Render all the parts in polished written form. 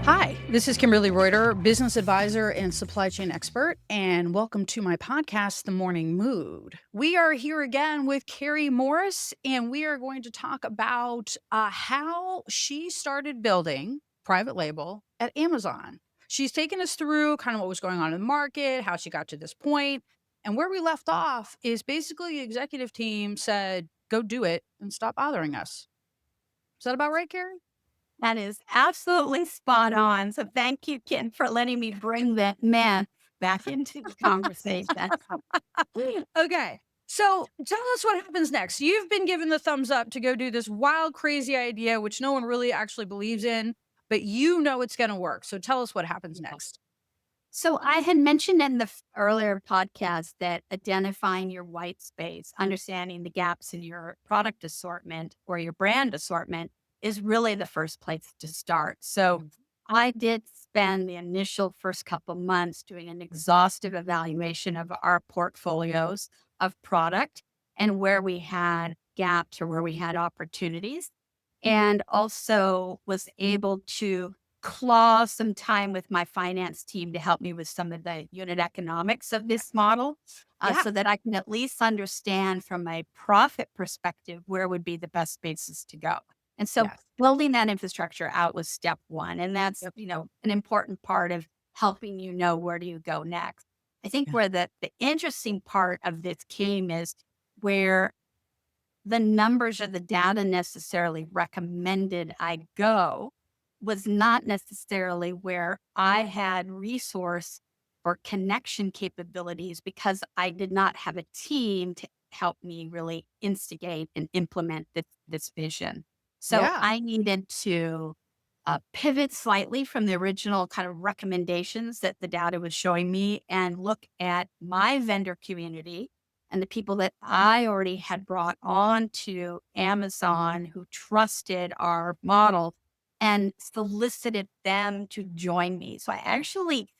Hi, this is Kimberly Reuter, business advisor and supply chain expert, and welcome to my podcast, The Morning Mood. We are here again with Kerry Morris, and we are going to talk about how she started building private label at Amazon. She's taken us through kind of what was going on in the market, how she got to this point, and where we left off is basically the executive team said, go do it and stop bothering us. Is that about right, Kerry? That is absolutely spot on. So thank you, Ken, for letting me bring that man back into the conversation. Okay. So tell us what happens next. You've been given the thumbs up to go do this wild, crazy idea, which no one really actually believes in, but you know it's going to work. So tell us what happens next. So I had mentioned in the earlier podcast that identifying your white space, understanding the gaps in your product assortment or your brand assortment is really the first place to start. So I did spend the initial first couple months doing an exhaustive evaluation of our portfolios of product and where we had gaps or where we had opportunities, and also was able to claw some time with my finance team to help me with some of the unit economics of this model, Yeah. so that I can at least understand from a profit perspective where would be the best spaces to go. And so Yes. building that infrastructure out was step one. And that's, Yep. an important part of helping you know where do you go next. I think Yeah. where the interesting part of this came is where the numbers or the data necessarily recommended I go was not necessarily where I had resource or connection capabilities because I did not have a team to help me really instigate and implement this vision. So Yeah. I needed to pivot slightly from the original kind of recommendations that the data was showing me and look at my vendor community and the people that I already had brought on to Amazon who trusted our model and solicited them to join me. So I actually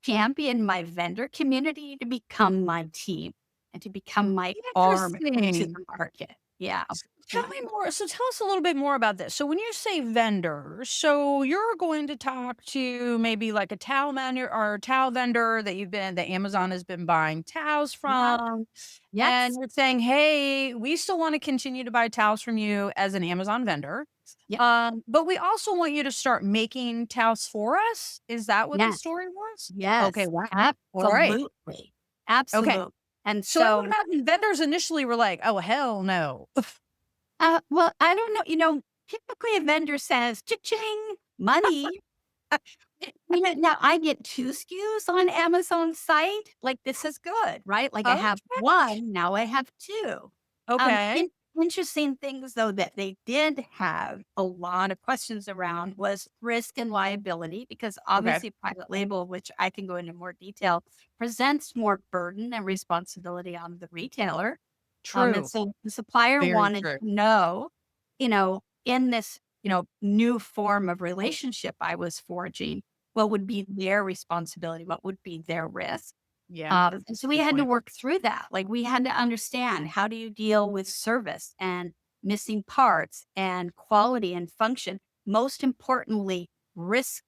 championed my vendor community to become my team and to become my arm into Interesting. the market. Yeah. Tell me more. So tell us a little bit more about this. So when you say vendors, so you're going to talk to maybe like a towel manual or a towel vendor that Amazon has been buying towels Yeah. from. And Yes. you're saying, hey, we still want to continue to buy towels from you as an Amazon vendor. Yep. But we also want you to start making towels for us. Is that what the Yes. story was? Okay. Yes. Wow. All right. Absolutely. Okay. Absolutely. And So I would so, imagine vendors initially were like, oh, hell no. well, I don't know. Typically a vendor says, cha-ching, money. Now I get 2 SKUs on Amazon's site. Like, this is good, right? Like, I Okay. have 1, now I have 2. Okay. Interesting things, though, that they did have a lot of questions around was risk and liability, because Okay. obviously private label, which I can go into more detail, presents more burden and responsibility on the retailer. And True. so the supplier Very wanted true. to know, in this, new form of relationship I was forging, what would be their responsibility? What would be their risk? Yeah. And so we Good had to point. work through that. Like, we had to understand, how do you deal with service and missing parts and quality and function? Most importantly, risk,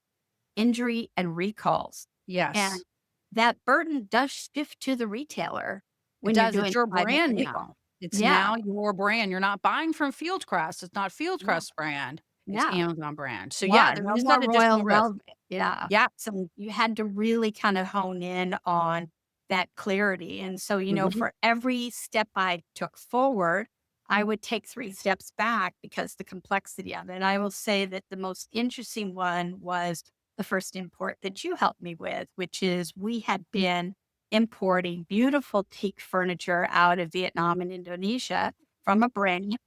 injury, and recalls. And Yes. that burden does shift to the retailer It when you're does. It's doing your private brand now. label. It's Yeah. now your brand. You're not buying from Fieldcrest. It's not No. Fieldcrest brand. It's Yeah. Amazon brand. So yeah, Yeah. there No is that more additional royal risk. velvet. Yeah. Yeah. So you had to really kind of hone in on that clarity. And so, Mhm. for every step I took forward, I would take 3 steps back because the complexity of it. I will say that the most interesting one was the first import that you helped me with, which is we had been importing beautiful teak furniture out of Vietnam and Indonesia from a brand,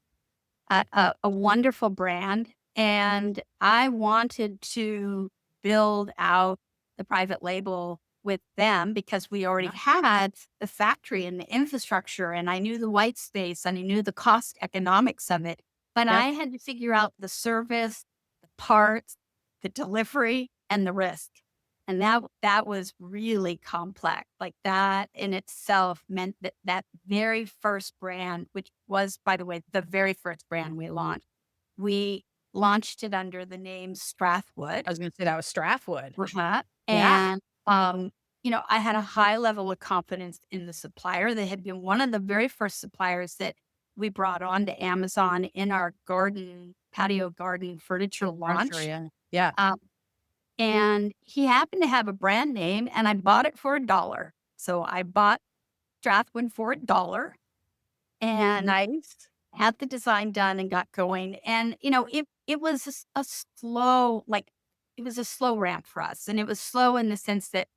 a wonderful brand. And I wanted to build out the private label with them because we already Yeah. had the factory and the infrastructure, and I knew the white space and I knew the cost economics of it. But Yep. I had to figure out the service, the parts, the delivery, and the risk. And that was really complex. Like, that in itself meant that that very first brand, which was, by the way, the very first brand we launched, we launched it under the name Strathwood. I was gonna say that was Strathwood. Uh-huh. Yeah. And, I had a high level of confidence in the supplier. They had been one of the very first suppliers that we brought on to Amazon in our patio garden furniture Furniture, launch. yeah. Yeah. Um, and he happened to have a brand name, and I bought it for $1. So I bought Strathwood for $1 and Nice. had the design done and got going. And, it was a slow, like, it was a slow ramp for us. And it was slow in the sense that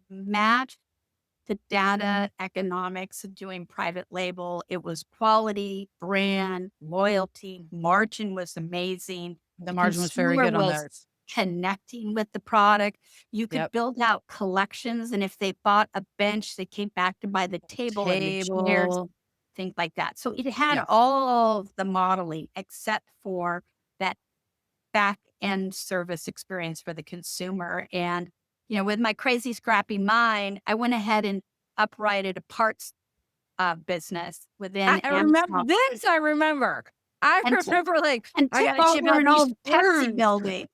matched the data economics of doing private label. It was quality, brand, loyalty, margin was amazing. The The margin was very consumer good on was those. connecting with the product. You could Yep. build out collections. And if they bought a bench, they came back to buy the table and the chairs, Table. things like that. So it had Yeah. all of the modeling except for that back end service experience for the consumer. And, with my crazy scrappy mind, I went ahead and uprighted a parts business I within I remember Amazon this, I remember. I and took remember, like, and I took gotta ship over out an these old Pepsi screws. building.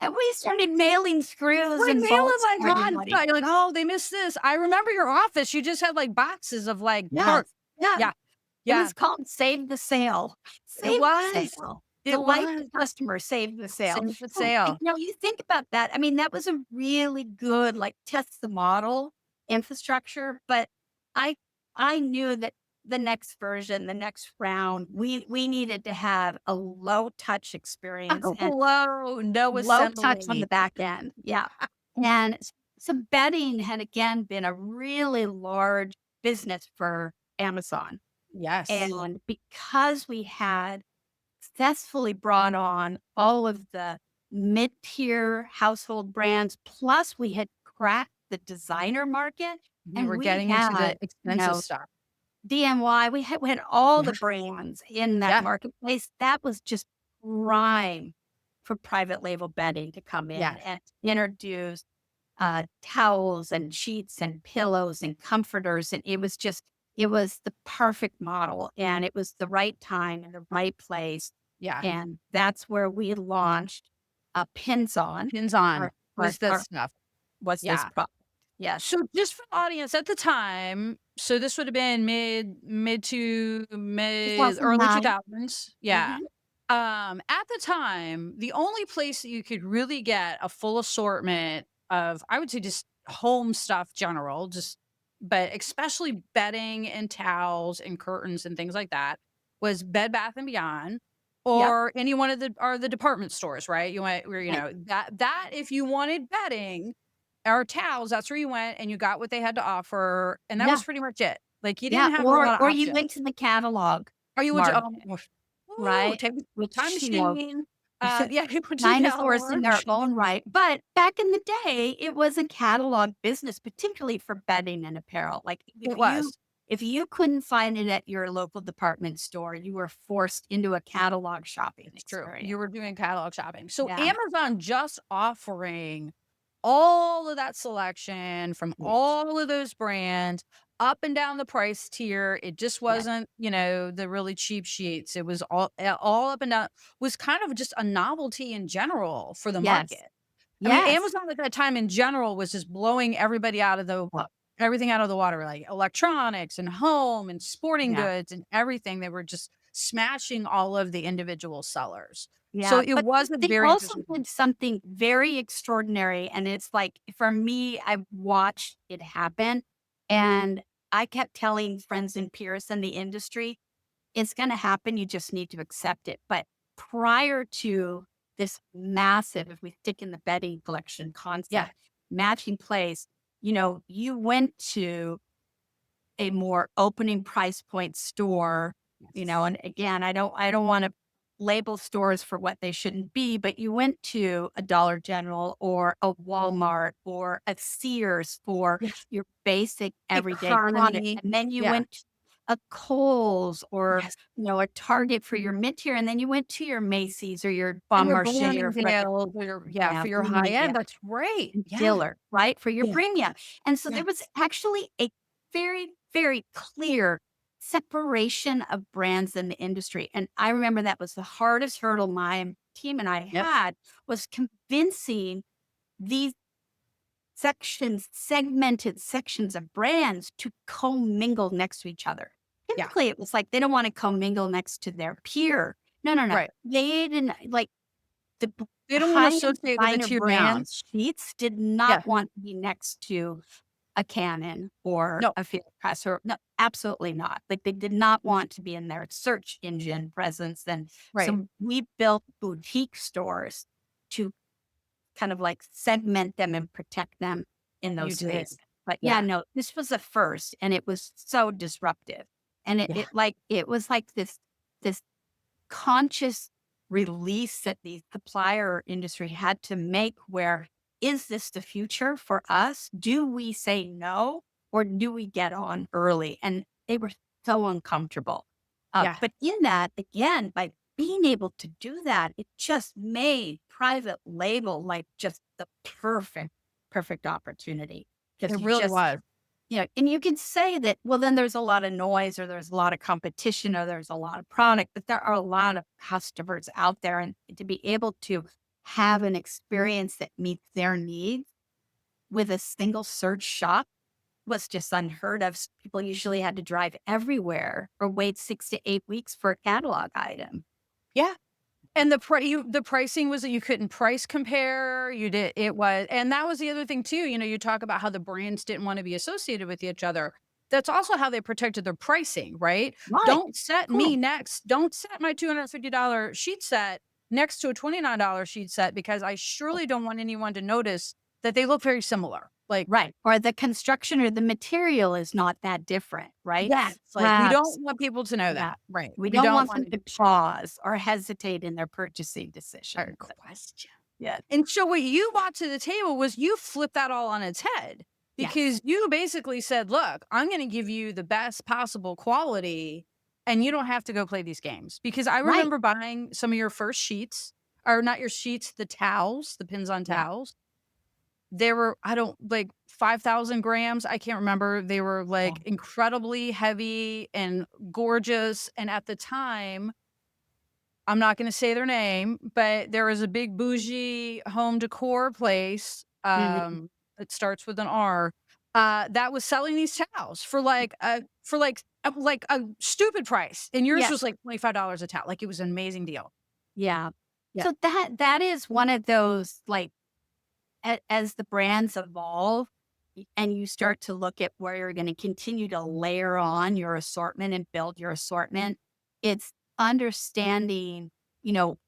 And we started mailing screws Like, and mail it, bolts like, to on everybody. you're like, "Oh, they missed this." I remember your office, you just had, like, boxes of, like, Yes. parts. Yeah. Yeah. It Yeah. was called Save the Sale. It Save the was. sale. It Delight the was. customer, save the sale. Save the So, sale. you think about that. I mean, that was a really good, like, test the model infrastructure, but I I knew that the next version, the next round, we needed to have a low touch experience and Hello, no low touch on the assembly. back end. Yeah. And so bedding had again been a really large business for Amazon. Yes. And because we had successfully brought on all of the mid-tier household brands, plus we had cracked the designer market You and were we getting into the had, expensive stuff. DMY, we had all Yeah. the brands in that Yeah. marketplace. That was just prime for private label bedding to come in Yes. and introduce towels and sheets and pillows and comforters. And it was the perfect model and it was the right time and the right place. Yeah. And that's where we launched Pins On. Pins on Our, our, was that our, stuff. was this Yeah. product. Yes. So just for the audience at the time, so this would have been mid early 2009. 2000s. Yeah. Mhm. At the time, the only place that you could really get a full assortment of, I would say, just home stuff general, just but especially bedding and towels and curtains and things like that, was Bed Bath& and Beyond Yep. or any one of the department stores, right? You went where, Right. that if you wanted bedding or towels, that's where you went and you got what they had to offer, and that Yeah. was pretty much it. Like, you Yeah. didn't have a Or lot of or you went options. to the catalog Or you went to, oh market, my gosh. Ooh, right? take time Which, machine. Yeah, you went to the dinosaurs in their catalog. own right. But back in the day, it was a catalog business, particularly for bedding and apparel. Like It was. if you couldn't find it at your local department store, you were forced into a catalog shopping It's true. experience. You were doing catalog shopping. So Yeah. Amazon just offering all of that selection from Yes. all of those brands up and down the price tier. It just Yes. wasn't, the really cheap sheets. It was all up and down, was kind of just a novelty in general for the Yes. market. I mean, Yes. Amazon at that time in general was just blowing everything out of the water, like electronics and home and sporting Yeah. goods and everything. They were just smashing all of the individual sellers. So Yeah, it but was a they very also interesting. did something very extraordinary, and it's like, for me, I've watched it happen, and I kept telling friends and peers in the industry, "It's gonna happen, you just need to accept it." But prior to this massive, if we stick in the bedding collection Yeah. concept, matching place, you went to a more opening price point store, Yes. and again, I don't want to label stores for what they shouldn't be, but you went to a Dollar General or a Walmart or a Sears for Yes. your basic everyday product. Economy. And then you Yeah. went to a Kohl's or, Yes. a Target for your mid-tier. And then you went to your Macy's or your And Bon your Marché or for Bloomingdale's or your, yeah, yeah, for your high premium end. That's right. and Yeah. Diller, right? For your Yeah. premium. And so there was Yes. actually a very, very clear separation of brands in the industry. And I remember that was the hardest hurdle my team and I Yep. had was convincing these segmented sections of brands to commingle next to each other. Yeah. Typically, it was like they don't want to commingle next to their peer. No, no, no. Right. They didn't like the They don't want to high-end associate with a designer tier down. brands. Sheets did Yeah. not want to be next to a Canon or No. a field press or no, absolutely not. Like they did not want to be in their search engine presence. And Right. so we built boutique stores to kind of like segment them and protect them in You those did. spaces. But yeah, Yeah. no, this was a first and it was so disruptive. And Yeah. it was like this conscious release that the supplier industry had to make where is this the future for us? Do we say no or do we get on early? And they were so uncomfortable. Yeah. But in that, again, by being able to do that, it just made private label like just the perfect opportunity because It you really just was. and you can say that, well, then there's a lot of noise or there's a lot of competition or there's a lot of product, but there are a lot of customers out there. And to be able to have an experience that meets their needs with a single search shop was just unheard of. People usually had to drive everywhere or wait 6 to 8 weeks for a catalog item. Yeah. And the pricing was that you couldn't price compare, you did it was and that was the other thing too, you talk about how the brands didn't wanna be associated with each other. That's also how they protected their pricing, right? Right. Don't don't set my $250 sheet set next to a $29 sheet set because I surely don't want anyone to notice that they look very similar. Like, Right. Or the construction or the material is not that different, right? yes, like, we Slabs. don't want people to know Yeah. that. Right. We We don't don't want want them it to pause or hesitate in their purchasing our decisions. question. Yeah. And so what you brought to the table was you flipped that all on its head Yes. because you basically said, "Look, I'm gonna give you the best possible quality, and you don't have to go play these games." Because I Right. remember buying some of your first sheets, or not your sheets, the towels, the pins on Yeah. towels. They were, I don't like 5,000 grams. I can't remember. They were Yeah. like incredibly heavy and gorgeous. And at the time, I'm not gonna say their name, but there was a big bougie home decor place, Mhm. it starts with an R, that was selling these towels for a stupid price, and yours Yeah. was like $25 a towel, like, it was an amazing deal. Yeah. Yeah. So that is one of those like as the brands evolve and you start to look at where you're going to continue to layer on your assortment and build your assortment, it's understanding,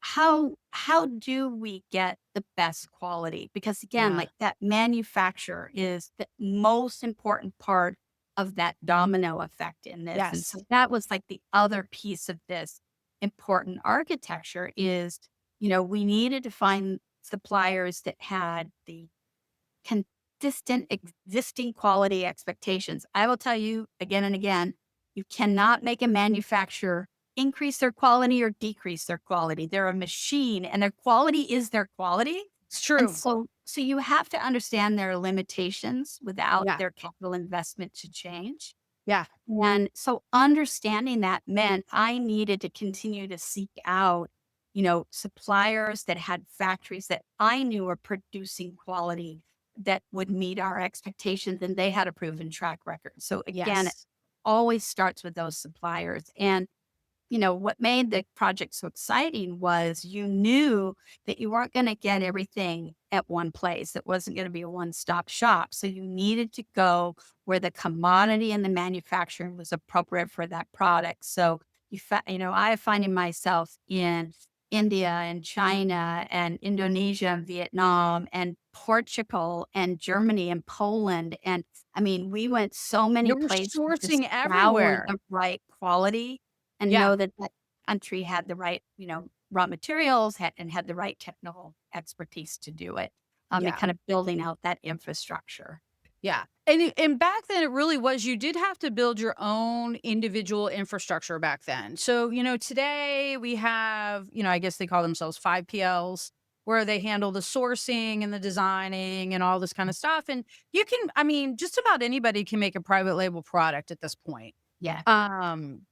how do we get the best quality? Because again, Yeah. like that manufacturer is the most important part of that domino effect in this. And Yes. so that was like the other piece of this important architecture is, we needed to find suppliers that had the consistent existing quality expectations. I will tell you again and again, you cannot make a manufacturer increase their quality or decrease their quality. They're a machine and their quality is their quality. It's And true. so you have to understand their limitations without Yeah. their capital investment to change. Yeah. And so understanding that meant I needed to continue to seek out, suppliers that had factories that I knew were producing quality that would meet our expectations and they had a proven track record. So again, it Yes. always starts with those suppliers. And what made the project so exciting was you knew that you weren't going to get everything at one place. It wasn't going to be a one-stop shop. So you needed to go where the commodity and the manufacturing was appropriate for that product. So I finding myself in India and China and Indonesia and Vietnam and Portugal and Germany and Poland. And I mean, we went so many You were places to sourcing scour everywhere. the right quality and Yeah. know that that country had the right, raw materials and had the right technical expertise to do it. And Yeah. kind of building out that infrastructure. Yeah. And back then it really was you did have to build your own individual infrastructure back then. So, today we have, I guess they call themselves 5PLs where they handle the sourcing and the designing and all this kind of stuff. And you can, I mean, just about anybody can make a private label product at this point. Yeah.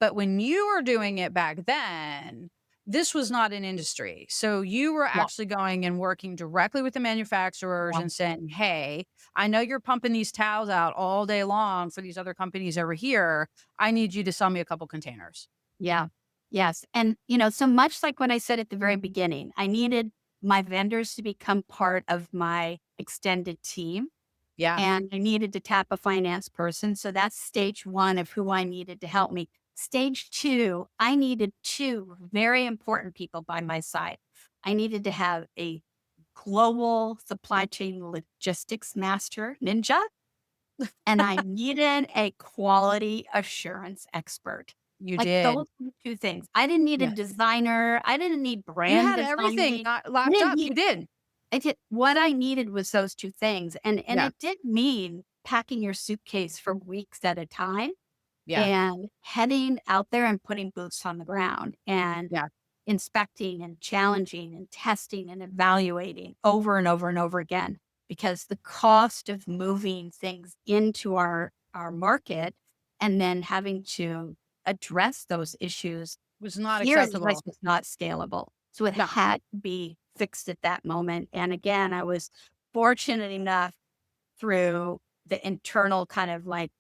But when you were doing it back then, this was not an industry. So you were Yeah. actually going and working directly with the manufacturers Yeah. and saying, "Hey, I know you're pumping these towels out all day long for these other companies over here. I need you to sell me a couple containers." Yeah. Yes. And, so much like what I said at the very beginning, I needed my vendors to become part of my extended team. Yeah. And I needed to tap a finance person. So that's stage one of who I needed to help me. Stage two, I needed two very important people by my side. I needed to have a global supply chain logistics master ninja, and I needed a quality assurance expert. You Like did. those were two things. I didn't need a Yeah. designer. I didn't need You brand had everything designing. not I locked didn't up. need You did. I did what I needed was those 2 things, and Yeah. it did mean packing your suitcase for weeks at a time Yeah. and heading out there and putting boots on the ground and Yeah. inspecting and challenging and testing and evaluating over and over and over again, because the cost of moving things into our market and then having to address those issues Was not here in the US acceptable. was not scalable. So it No. had to be fixed at that moment. And again, I was fortunate enough through the internal kind of like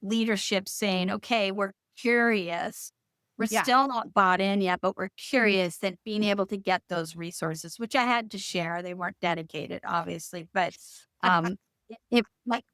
leadership saying, okay, we're curious. We're Yeah. still not bought in yet, but we're curious that being able to get those resources, which I had to share, they weren't dedicated, obviously, but like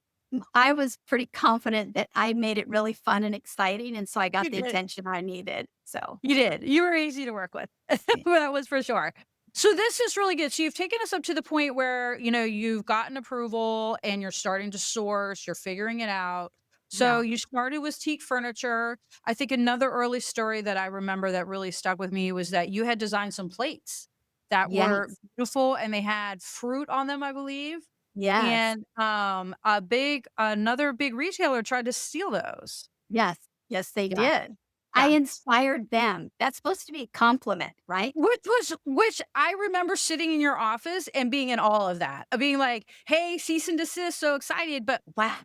I was pretty confident that I made it really fun and exciting. And so I got You the did. attention I needed. So You did. You were easy to work with. yeah. That was for sure. So this is really good. So you've taken us up to the point where, you've gotten approval and you're starting to source, you're figuring it out. So Yeah. you started with teak furniture. I think another early story that I remember that really stuck with me was that you had designed some plates that were Yes. beautiful and they had fruit on them, I believe. Yes. And another big retailer tried to steal those. Yes. Yes, they Yeah. did. I Yeah. inspired them. That's supposed to be a compliment, right? Which I remember sitting in your office and being in awe of that, of being like, "Hey, cease and desist, so excited," but Wow.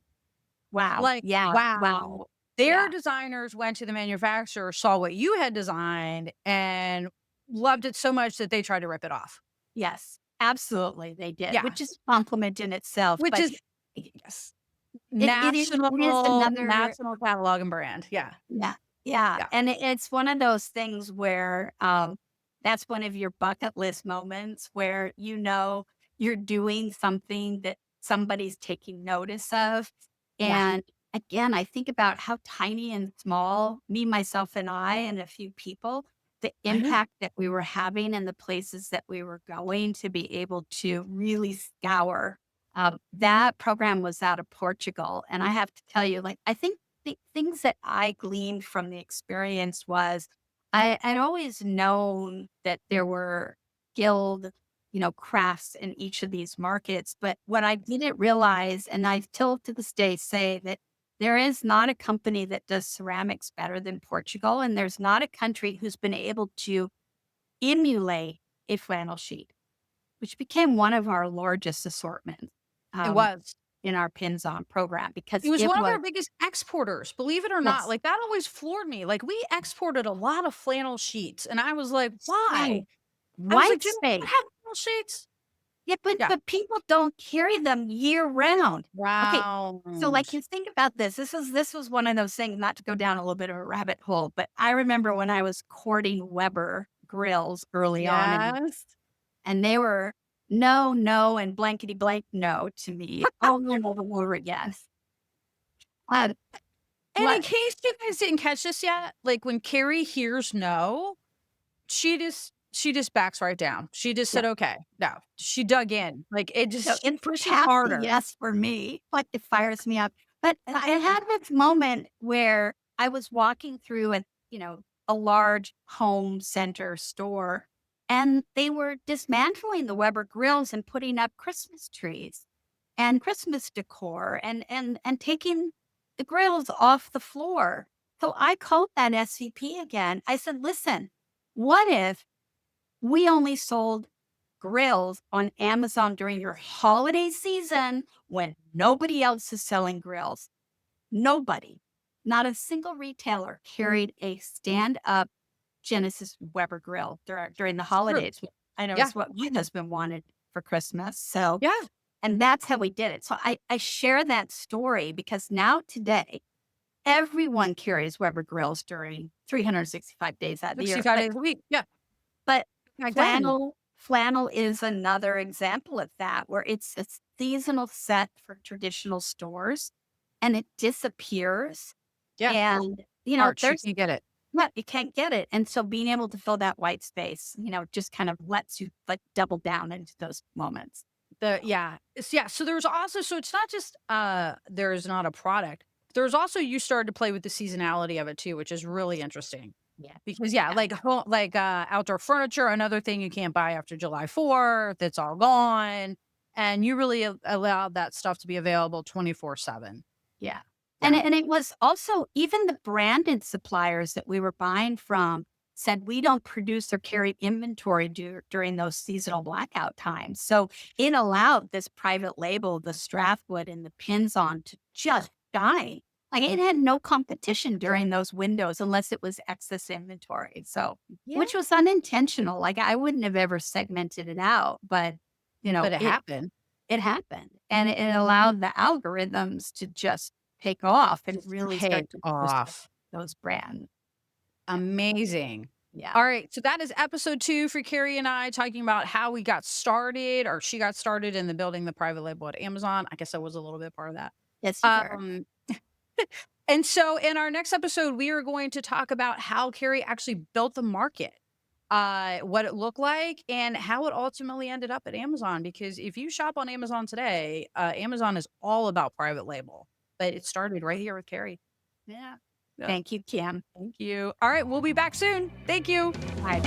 Wow. like, Yeah. Wow. wow. Their Yeah. designers went to the manufacturer, saw what you had designed, and loved it so much that they tried to rip it off. Yes. Absolutely, they did, Yeah, which is a compliment in itself, which but is yes. it is another. National catalog and brand. Yeah, Yeah. Yeah, yeah. and it's one of those things where, that's one of your bucket list moments where you're doing something that somebody's taking notice of, Yeah. and again, I think about how tiny and small me, myself, and I, and a few people, the I know. impact that we were having and the places that we were going to be able to really scour. That program was out of Portugal, and I have to tell you, like, I think the things that I gleaned from the experience was I'd always known that there were skilled, crafts in each of these markets. But what I didn't realize, and I still to this day say that there is not a company that does ceramics better than Portugal. And there's not a country who's been able to emulate a flannel sheet, which became one of our largest assortments. It Um, was. in our pins on program It because was it one of was our biggest exporters, believe it or not. yes. Like, that always floored me. Like, we exported a lot of flannel sheets, and I was like, Right. "Why?" I was like, White "Do you not space. have flannel sheets?" Yeah, but Yeah. people don't carry them year round. Okay, so, like, Round. you think about this. This was one of those things, not to go down a little bit of a rabbit hole, but I remember when I was courting Weber grills early on, Yes. and they were, "No, no, and blankety blank no" to me over and over and over again. Uh, And in what case you guys didn't catch this yet, like, when Kerry hears no, she just backs right down. She just yeah. said, "Okay." No. She dug in. Like, it So just it's pushes past the harder. yes for me, like, it fires me up. But I had this moment where I was walking through a large home center store, and they were dismantling the Weber grills and putting up Christmas trees and Christmas decor and taking the grills off the floor. So I called that SVP again. I said, "Listen, what if we only sold grills on Amazon during your holiday season when nobody else is selling grills? Nobody. not a single retailer carried a stand-up Genesis Weber grill during the It's true. holidays. I know Yeah. it's what my husband wanted for Christmas. So, Yeah. and that's how we did it. So I share that story because now today, everyone carries Weber grills during 365 days out of the year. 65 days a week. Yeah. But Again. flannel is another example of that, where it's a seasonal set for traditional stores and it disappears. Yeah. And, March, you there's can get it. what you can't get it. And so being able to fill that white space, just kind of lets you like double down into those moments. So there's also so it's not just there's not a product. There's also you started to play with the seasonality of it too, which is really interesting. Yeah. Because Yeah. outdoor furniture, another thing you can't buy after July 4th, it's all gone. And you really allowed that stuff to be available 24/7. Yeah. And Yeah. it was also even the branded suppliers that we were buying from said we don't produce or carry inventory during those seasonal blackout times. So it allowed this private label, the Strathwood and the pins on to just shine. Like it had no competition during those windows unless it was excess inventory. So, Yeah. which was unintentional. Like I wouldn't have ever segmented it out, but But it it happened. it happened, and it allowed the algorithms to just take off and Just really start take to boost off. those brands. Amazing. Yeah. All right. So that is episode 2 for Carrie and I talking about how we got started or she got started in the building the private label at Amazon. I guess I was a little bit part of that. Yes, you were. Um, and so in our next episode, we are going to talk about how Carrie actually built the market, what it looked like, and how it ultimately ended up at Amazon. Because if you shop on Amazon today, Amazon is all about private label, but it started right here with Carrie. Yeah. Yeah. Thank you, Kim. Thank you. All right. We'll be back soon. Thank you. Bye.